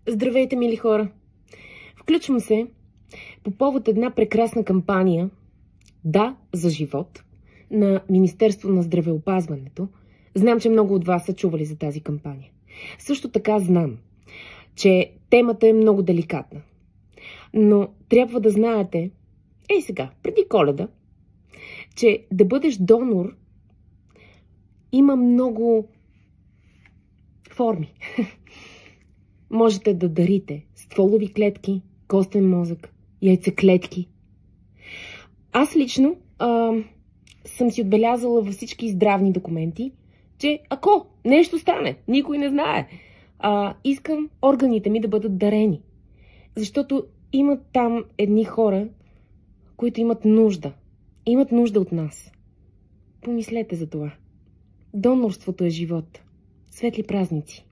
Здравейте, мили хора! Включвам се по повод една прекрасна кампания "Да за живот" на Министерство на здравеопазването. Знам, че много от вас са чували за тази кампания. Също така знам, че темата е много деликатна. Но трябва да знаете, сега, преди Коледа, че да бъдеш донор има много форми. Можете да дарите стволови клетки, костен мозък, яйцеклетки. Аз лично съм си отбелязала във всички здравни документи, че ако нещо стане, никой не знае, искам органите ми да бъдат дарени. Защото имат там едни хора, които имат нужда. Имат нужда от нас. Помислете за това. Донорството е живот. Светли празници!